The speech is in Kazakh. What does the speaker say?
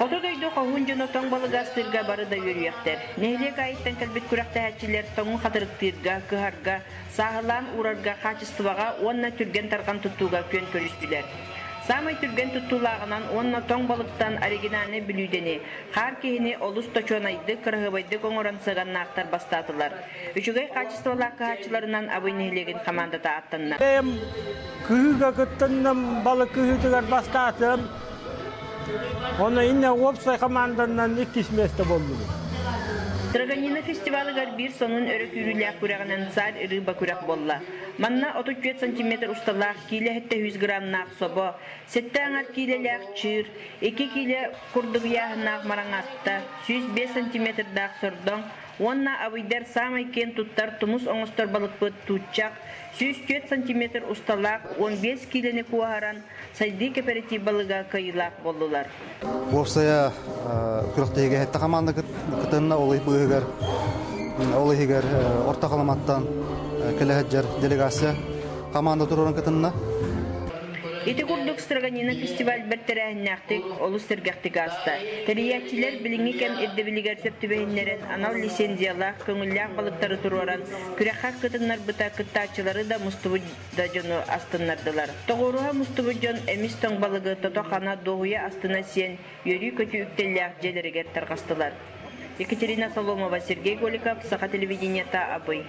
Хото дойду қауын жына тоң балығастырға бары да өріяқтер. Нәйлек айттан кәлбет күрәқті әтчілер тоңын қатырықтырға, кығарға, сағылан урарға, қачыстываға, онна түрген тарған тұттуға көн көріштілер. Самай түрген тұттулағынан онна тоң балықтан оригинаны білудені, қар кейіне олыс точонайды, қырғыбайды қоңыран сыған нақтар бастатылар. Үшігай қачыстывалақ қағачыларынан абай нәйлеген командата аттанна. Күйіға күттіннім балық күйітігер бастатым. Оны инне опсай команданнан 2 месте болды. Траганина фестивалыгар бир сонун өрөк үрүләк күрәгәнән сар рыба күрәк болла. Манна 34 см усталак, киле хәтта 100 грамм нак собо, 7 аңар килеләк чир, 2 киле курдук ягынак мараңатта, 105 см дак сордон, онна абыйдар самай кен туттар тумус оңостор балыкпыт тутчак, 104 см усталак, 15 килене куаран, сайди кооператив балыга кайылак болдулар. Опсая күрәктәге хәтта команда кытынна олыгар орта каламаттан келәһәҗәр делегация команда турын кытынна. Ити курдук Страганина фестиваль бертәрәһнәктик, олус сергәктик аста. Тәриячиләр билинге кем эдде билигәр септибәһиннәрен анау лицензиялар, көңелләк балыктары тураран, күрәхәк кытыннар быта кыттачылары да мустубы да җоны астыннардылар. Тогоруга мустубы җон эмис тоң балыгы тотохана догуя астына сен, йөри көтү үктелләк җәләргә таргастылар. Екатерина Соломова, Сергей Голиков, Саха телевидениета Абый.